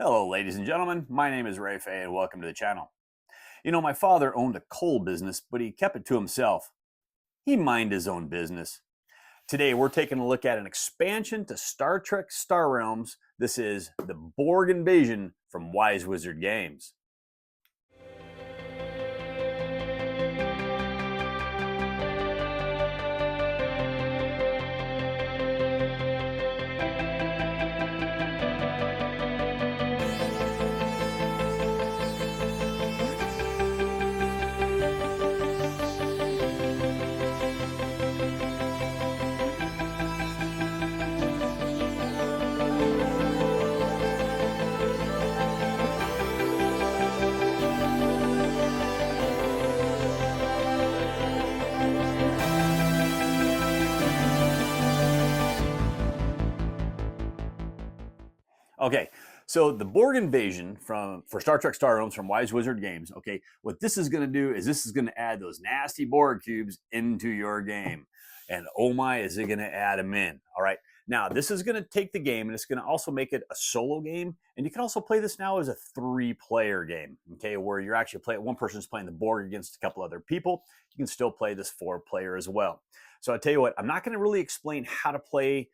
Hello, ladies and gentlemen. My name is Phay, and welcome to the channel. You know, my father owned a coal business, but he kept it to himself. He minded his own business. Today, we're taking a look at an expansion to Star Trek Star Realms. This is the Borg Invasion from Wise Wizard Games. Okay, so the Borg Invasion for Star Trek Star Realms from Wise Wizard Games. Okay, what this is going to do is this is going to add those nasty Borg cubes into your game, and oh my, is it going to add them in? All right, now this is going to take the game and it's going to also make it a solo game, and you can also play this now as a 3-player game. Okay, where you're actually playing one person's playing the Borg against a couple other people. You can still play this 4-player as well. So I tell you what, I'm not going to really explain how to play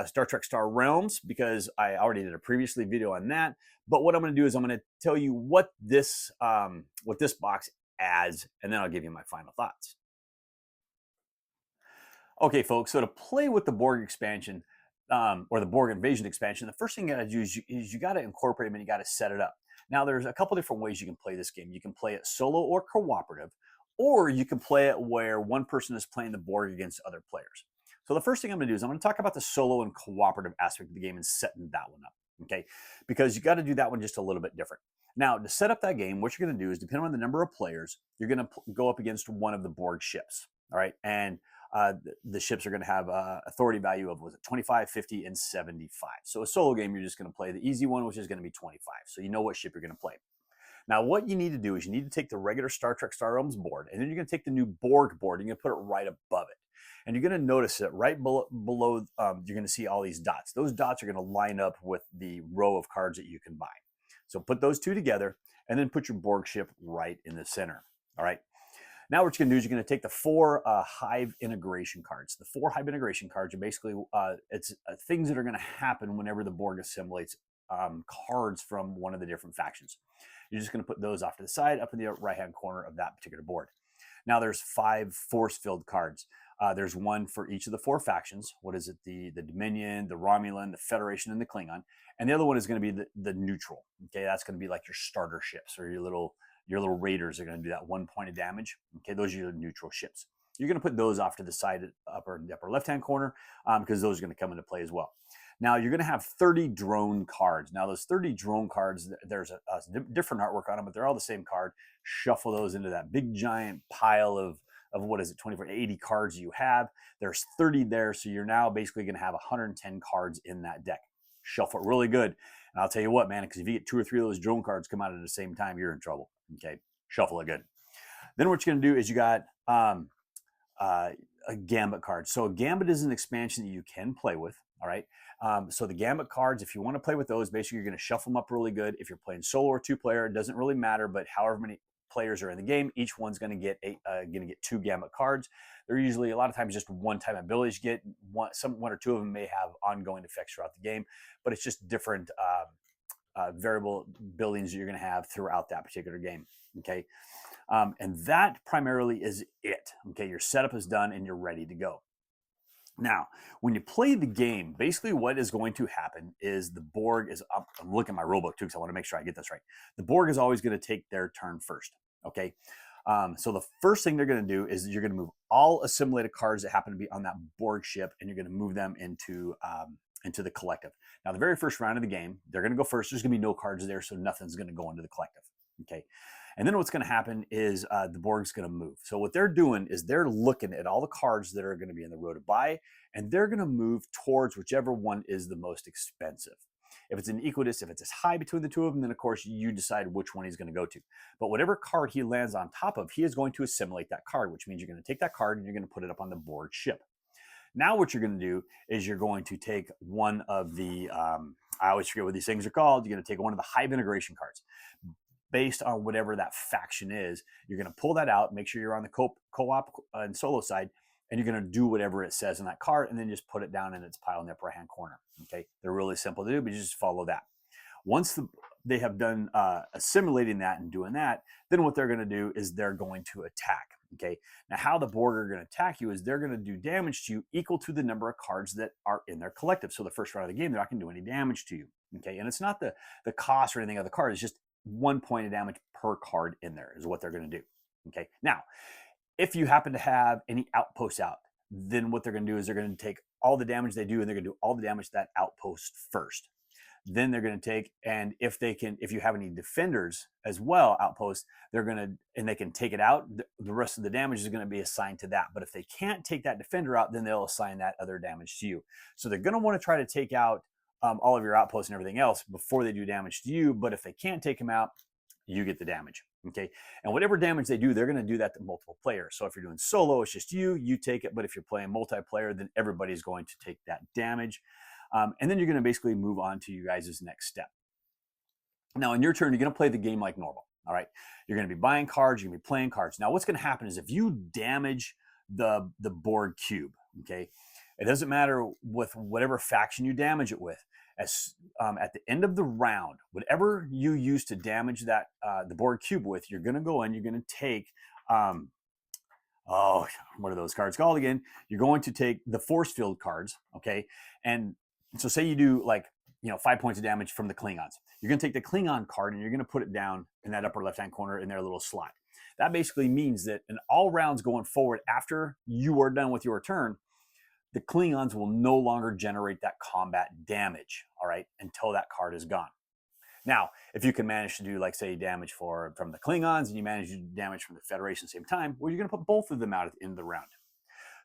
Star Trek Star Realms because I already did a previously video on that. But what I'm going to do is I'm going to tell you what this box adds, and then I'll give you my final thoughts. Okay, folks. So to play with the Borg expansion or the Borg Invasion expansion, the first thing you got to do is you got to incorporate them and you got to set it up. Now, there's a couple different ways you can play this game. You can play it solo or cooperative, or you can play it where one person is playing the Borg against other players. So the first thing I'm going to do is I'm going to talk about the solo and cooperative aspect of the game and setting that one up, okay? Because you got to do that one just a little bit different. Now, to set up that game, what you're going to do is, depending on the number of players, you're going to go up against one of the Borg ships, all right? And the ships are going to have authority value of, was it 25, 50, and 75. So a solo game, you're just going to play the easy one, which is going to be 25. So you know what ship you're going to play. Now, what you need to do is you need to take the regular Star Trek Star Realms board, and then you're going to take the new Borg board, and you're going to put it right above it. And you're going to notice that right below, you're going to see all these dots. Those dots are going to line up with the row of cards that you can buy. So put those two together, and then put your Borg ship right in the center. All right. Now what you're going to do is you're going to take the 4 Hive integration cards. The 4 Hive integration cards are basically it's things that are going to happen whenever the Borg assimilates cards from one of the different factions. You're just going to put those off to the side, up in the right-hand corner of that particular board. Now there's 5 force-filled cards. There's one for each of the 4 factions. What is it? The Dominion, the Romulan, the Federation, and the Klingon. And the other one is going to be the neutral. Okay, that's going to be like your starter ships, or your little raiders are going to do that 1 point of damage. Okay, those are your neutral ships. You're going to put those off to the side, the upper left-hand corner, because those are going to come into play as well. Now, you're going to have 30 drone cards. Now, those 30 drone cards, there's a different artwork on them, but they're all the same card. Shuffle those into that big, giant pile of what is it, 24, 80 cards you have. There's 30 there, so you're now basically going to have 110 cards in that deck. Shuffle it really good. And I'll tell you what, man, because if you get 2 or 3 of those drone cards come out at the same time, you're in trouble. Okay, shuffle it good. Then what you're going to do is you got a Gambit card. So a Gambit is an expansion that you can play with. All right. So the Gambit cards, if you want to play with those, basically you're going to shuffle them up really good. If you're playing solo or 2-player, it doesn't really matter. But however many players are in the game, each one's going to get 2 Gambit cards. They're usually a lot of times just one-time abilities. You get one or two of them may have ongoing effects throughout the game, but it's just different variable buildings that you're going to have throughout that particular game. Okay, and that primarily is it. Okay, your setup is done and you're ready to go. Now, when you play the game, basically what is going to happen is the Borg is up. I'm looking at my rulebook too because I want to make sure I get this right. The Borg is always going to take their turn first. Okay, so the first thing they're going to do is you're going to move all assimilated cards that happen to be on that Borg ship, and you're going to move them into the collective. Now, the very first round of the game, they're going to go first. There's going to be no cards there, so nothing's going to go into the collective. Okay. And then what's going to happen is the Borg's going to move. So what they're doing is they're looking at all the cards that are going to be in the row to buy, and they're going to move towards whichever one is the most expensive. If it's an equidist, if it's as high between the two of them, then of course you decide which one he's going to go to. But whatever card he lands on top of, he is going to assimilate that card, which means you're going to take that card and you're going to put it up on the Borg ship. Now what you're going to do is you're going to take one of the I always forget what these things are called. You're going to take one of the Hive integration cards based on whatever that faction is. You're going to pull that out, make sure you're on the co-op and solo side, and you're going to do whatever it says in that card, and then just put it down in its pile in the upper hand corner. Okay, they're really simple to do, but you just follow that. Once they have done assimilating that and doing that, then what they're going to do is they're going to attack. Okay, now how the Borg are going to attack you is they're going to do damage to you equal to the number of cards that are in their collective. So the first round of the game, they're not going to do any damage to you. Okay, and it's not the cost or anything of the card. It's just 1 point of damage per card in there is what they're going to do. Okay, now if you happen to have any outposts out, then what they're going to do is they're going to take all the damage they do, and they're going to do all the damage to that outpost first. Then they're going to take, and if you have any defenders as well, outposts, they're going to, and they can take it out, the rest of the damage is going to be assigned to that. But if they can't take that defender out, then they'll assign that other damage to you. So they're going to want to try to take out all of your outposts and everything else before they do damage to you. But if they can't take them out, you get the damage. Okay, and whatever damage they do, they're going to do that to multiple players. So if you're doing solo, it's just you take it. But if you're playing multiplayer, then everybody's going to take that damage. And then you're going to basically move on to you guys' next step. Now, in your turn, you're going to play the game like normal. All right, you're going to be buying cards, you're going to be playing cards. Now, what's going to happen is if you damage the Borg cube, okay, it doesn't matter with whatever faction you damage it with. As at the end of the round, whatever you use to damage that the Borg cube with, you're going to go in, you're going to take what are those cards called again? You're going to take the force field cards, okay? And so say you do 5 points of damage from the Klingons. You're going to take the Klingon card and you're going to put it down in that upper left-hand corner in their little slot. That basically means that in all rounds going forward, after you are done with your turn, the Klingons will no longer generate that combat damage, all right, until that card is gone. Now, if you can manage to do, say, damage from the Klingons and you manage to do damage from the Federation at the same time, well, you're going to put both of them out at the end of the round.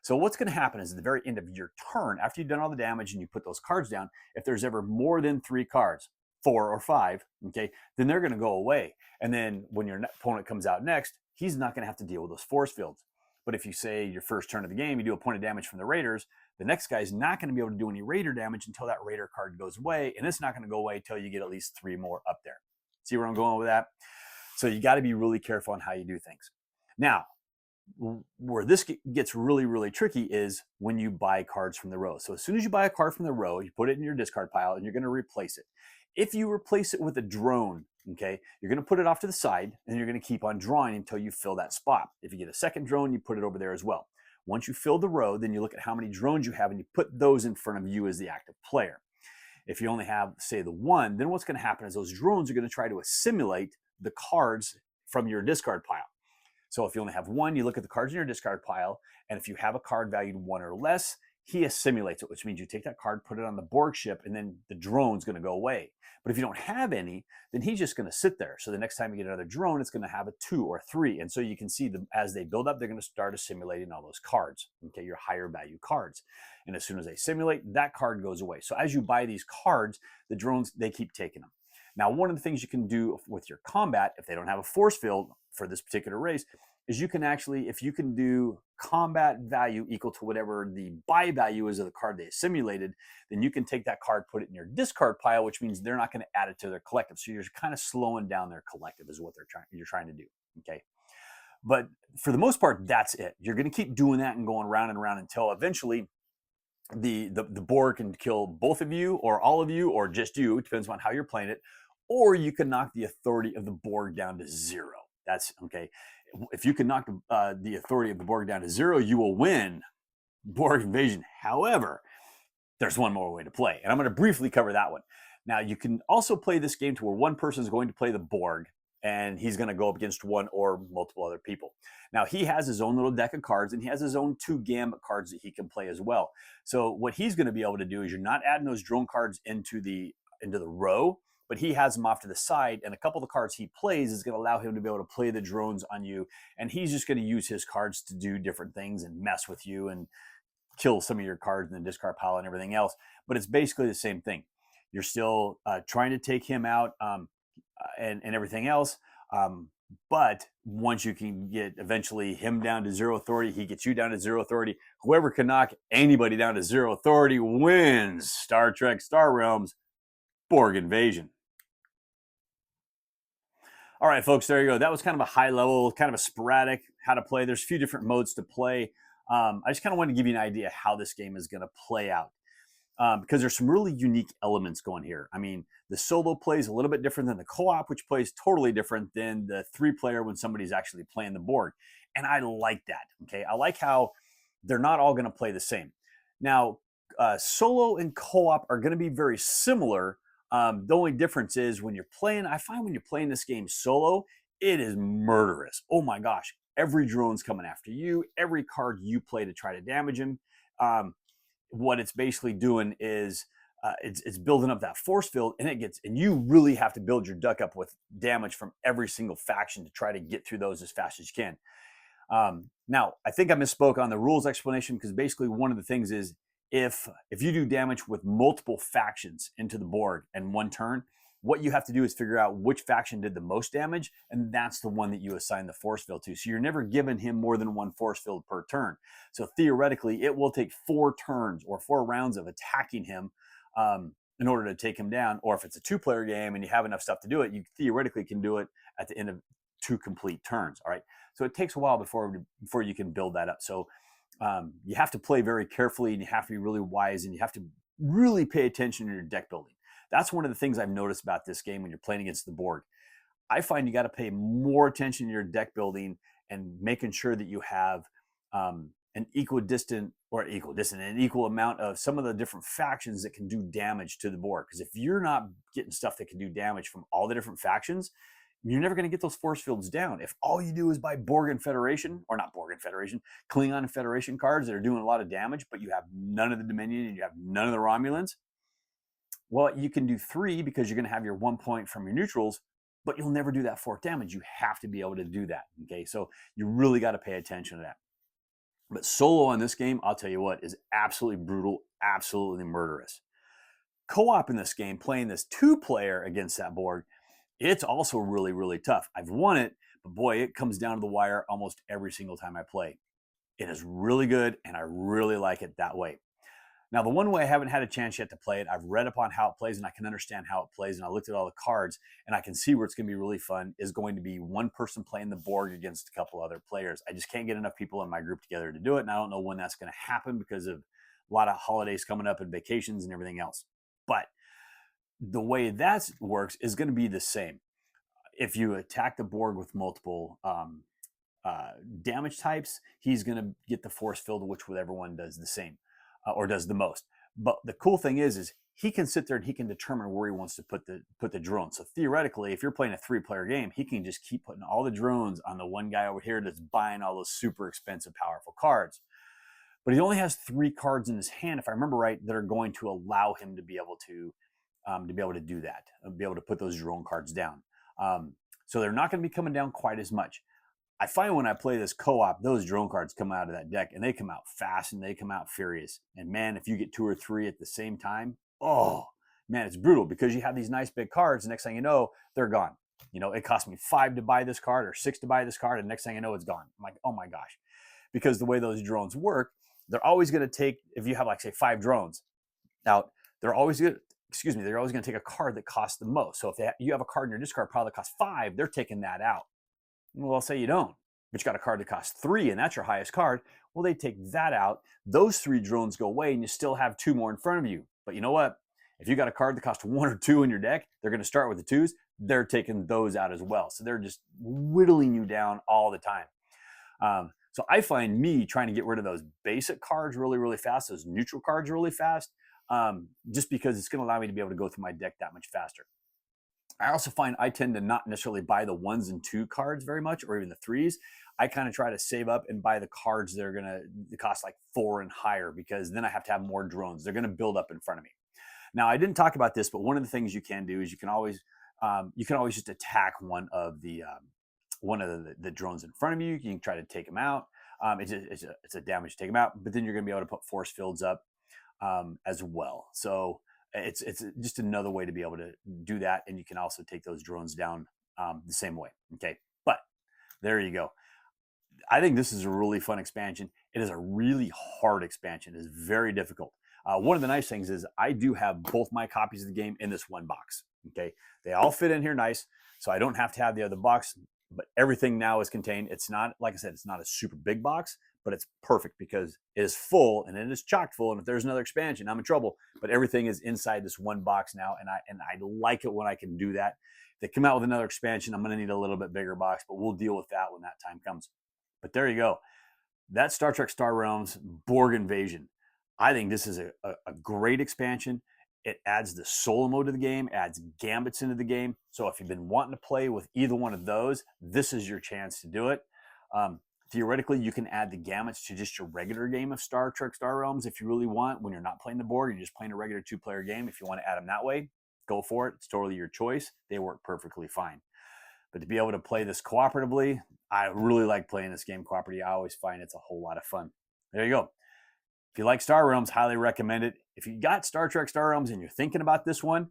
So what's going to happen is at the very end of your turn, after you've done all the damage and you put those cards down, if there's ever more than 3 cards, 4 or 5, okay, then they're going to go away. And then when your opponent comes out next, he's not going to have to deal with those force fields. But if you say your first turn of the game, you do a point of damage from the Raiders, the next guy's not going to be able to do any Raider damage until that Raider card goes away. And it's not going to go away until you get at least 3 more up there. See where I'm going with that? So you got to be really careful on how you do things. Now, where this gets really, really tricky is when you buy cards from the row. So as soon as you buy a card from the row, you put it in your discard pile and you're going to replace it. If you replace it with a drone, okay, you're going to put it off to the side and you're going to keep on drawing until you fill that spot. If you get a second drone, you put it over there as well. Once you fill the row, then you look at how many drones you have and you put those in front of you as the active player. If you only have, say, the 1, then what's going to happen is those drones are going to try to assimilate the cards from your discard pile. So if you only have 1, you look at the cards in your discard pile, and if you have a card valued 1 or less, he assimilates it, which means you take that card, put it on the Borg ship, and then the drone's going to go away. But if you don't have any, then he's just going to sit there. So the next time you get another drone, it's going to have a 2 or 3. And so you can see them as they build up, they're going to start assimilating all those cards, okay, your higher value cards. And as soon as they assimilate, that card goes away. So as you buy these cards, the drones, they keep taking them. Now, one of the things you can do with your combat, if they don't have a force field for this particular race, is you can actually, if you can do combat value equal to whatever the buy value is of the card they assimilated, then you can take that card, put it in your discard pile, which means they're not going to add it to their collective. So you're kind of slowing down their collective is what you're trying to do, okay? But for the most part, that's it. You're going to keep doing that and going round and round until eventually the Borg can kill both of you or all of you or just you. It depends on how you're playing it. Or you can knock the authority of the Borg down to 0. That's okay. If you can knock the authority of the Borg down to 0, you will win Borg invasion. However, there's one more way to play, and I'm going to briefly cover that one. Now, you can also play this game to where one person is going to play the Borg, and he's going to go up against one or multiple other people. Now, he has his own little deck of cards, and he has his own 2 Gambit cards that he can play as well. So what he's going to be able to do is you're not adding those drone cards into the row, but he has them off to the side, and a couple of the cards he plays is going to allow him to be able to play the drones on you, and he's just going to use his cards to do different things and mess with you and kill some of your cards in the discard pile and everything else. But it's basically the same thing. You're still trying to take him out and everything else, but once you can get eventually him down to 0 authority, he gets you down to 0 authority. Whoever can knock anybody down to 0 authority wins Star Trek Star Realms Borg invasion. All right, folks, there you go. That was kind of a high level, kind of a sporadic how to play. There's a few different modes to play. I just kind of wanted to give you an idea how this game is going to play out. Because there's some really unique elements going here. I mean, the solo play is a little bit different than the co-op, which plays totally different than the 3-player when somebody's actually playing the board. And I like that. Okay, I like how they're not all going to play the same. Now, solo and co-op are going to be very similar. The only difference is when you're playing. I find when you're playing this game solo, it is murderous. Oh my gosh, every drone's coming after you. Every card you play to try to damage him. What it's basically doing is it's building up that force field, and you really have to build your duck up with damage from every single faction to try to get through those as fast as you can. Now, I think I misspoke on the rules explanation, because basically one of the things is if you do damage with multiple factions into the board in one turn, what you have to do is figure out which faction did the most damage, and that's the one that you assign the force field to. So you're never giving him more than one force field per turn. So theoretically, it will take 4 turns or 4 rounds of attacking him in order to take him down. Or if it's a 2-player game and you have enough stuff to do it, you theoretically can do it at the end of 2 complete turns. All right. So it takes a while before you can build that up. So you have to play very carefully, and you have to be really wise, and you have to really pay attention to your deck building. That's one of the things I've noticed about this game when you're playing against the Borg. I find you got to pay more attention to your deck building and making sure that you have an equal amount of some of the different factions that can do damage to the Borg. Because if you're not getting stuff that can do damage from all the different factions, you're never going to get those force fields down. If all you do is buy Borg and Federation, or not Borg and Federation, Klingon and Federation cards that are doing a lot of damage, but you have none of the Dominion and you have none of the Romulans, well, you can do 3 because you're going to have your 1 point from your neutrals, but you'll never do that 4th damage. You have to be able to do that. Okay, so you really got to pay attention to that. But solo on this game, I'll tell you what, is absolutely brutal, absolutely murderous. Co-op in this game, playing this 2-player against that Borg, it's also really, really tough. I've won it, but boy, it comes down to the wire almost every single time I play. It is really good, and I really like it that way. Now, the one way I haven't had a chance yet to play it, I've read upon how it plays, and I can understand how it plays, and I looked at all the cards, and I can see where it's going to be really fun, is going to be one person playing the Borg against a couple other players. I just can't get enough people in my group together to do it, and I don't know when that's going to happen because of a lot of holidays coming up and vacations and everything else. But the way that works is going to be the same. If you attack the Borg with multiple damage types, he's going to get the force field, whichever one does the same. Or does the most. But the cool thing is he can sit there and he can determine where he wants to put the drones. So theoretically, if you're playing a 3-player game, he can just keep putting all the drones on the one guy over here that's buying all those super expensive, powerful cards. But he only has 3 cards in his hand, if I remember right, that are going to allow him to be able to do that, be able to put those drone cards down. So they're not going to be coming down quite as much. I find when I play this co-op, those drone cards come out of that deck, and they come out fast and they come out furious. And man, if you get 2 or 3 at the same time, oh man, it's brutal, because you have these nice big cards. The next thing you know, they're gone. You know, it cost me 5 to buy this card or 6 to buy this card, and the next thing you know, it's gone. I'm like, oh my gosh. Because the way those drones work, they're always going to take, if you have like say 5 drones, now they're always going to take a card that costs the most. So if you have a card in your discard pile that costs 5, they're taking that out. Well, I'll say you don't, but you got a card that costs 3, and that's your highest card. Well, they take that out. Those 3 drones go away, and you still have 2 more in front of you. But you know what? If you got a card that costs 1 or 2 in your deck, they're going to start with the 2s. They're taking those out as well. So they're just whittling you down all the time. So I find me trying to get rid of those basic cards really, really fast, those neutral cards really fast, just because it's going to allow me to be able to go through my deck that much faster. I also find I tend to not necessarily buy the 1s and 2 cards very much, or even the 3s. I kind of try to save up and buy the cards that are going to cost like 4 and higher, because then I have to have more drones. They're going to build up in front of me. Now, I didn't talk about this, but one of the things you can do is you can always just attack one of the drones in front of you. You can try to take them out. It's a damage to take them out, but then you're going to be able to put force fields up as well. So it's just another way to be able to do that, and you can also take those drones down the same way. Okay, but there you go. I think this is a really fun expansion. It is a really hard expansion. It is very difficult. One of the nice things is I do have both my copies of the game in this one box. Okay, they all fit in here nice, so I don't have to have the other box. But everything now is contained. It's not, like I said, it's not a super big box, but it's perfect because it is full and it is chock full. And if there's another expansion, I'm in trouble. But everything is inside this one box now, and I like it when I can do that. If they come out with another expansion, I'm going to need a little bit bigger box, but we'll deal with that when that time comes. But there you go. That's Star Trek Star Realms Borg Invasion. I think this is a great expansion. It adds the solo mode to the game, adds gambits into the game. So if you've been wanting to play with either one of those, this is your chance to do it. Theoretically, you can add the gambits to just your regular game of Star Trek Star Realms if you really want. When you're not playing the Borg, you're just playing a regular 2-player game. If you want to add them that way, go for it. It's totally your choice. They work perfectly fine. But to be able to play this cooperatively, I really like playing this game cooperatively. I always find it's a whole lot of fun. There you go. If you like Star Realms, highly recommend it. If you got Star Trek Star Realms and you're thinking about this one,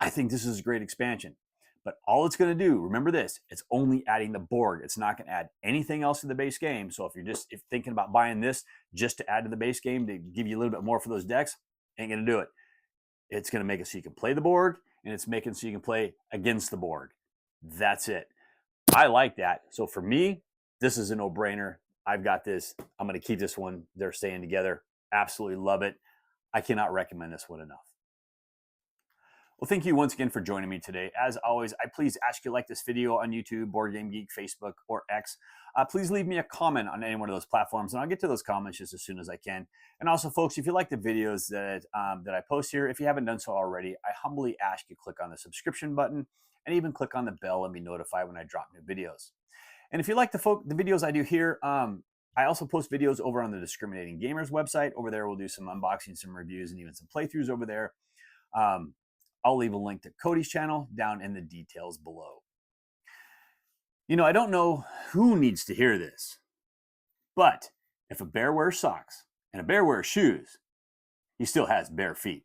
I think this is a great expansion. But all it's going to do, remember this, it's only adding the Borg. It's not going to add anything else to the base game. So if you're thinking about buying this just to add to the base game to give you a little bit more for those decks, ain't going to do it. It's going to make it so you can play the Borg, and it's making it so you can play against the Borg. That's it. I like that. So for me, this is a no-brainer. I've got this. I'm going to keep this one. They're staying together. Absolutely love it. I cannot recommend this one enough. Well, thank you once again for joining me today. As always, I please ask you to like this video on YouTube, Board Game Geek, Facebook, or X. Please leave me a comment on any one of those platforms, and I'll get to those comments just as soon as I can. And also, folks, if you like the videos that I post here, if you haven't done so already, I humbly ask you to click on the subscription button and even click on the bell and be notified when I drop new videos. And if you like the videos I do here, I also post videos over on the Discriminating Gamers website. Over there, we'll do some unboxing, some reviews, and even some playthroughs over there. I'll leave a link to Cody's channel down in the details below. You know, I don't know who needs to hear this, but if a bear wears socks and a bear wears shoes, he still has bare feet.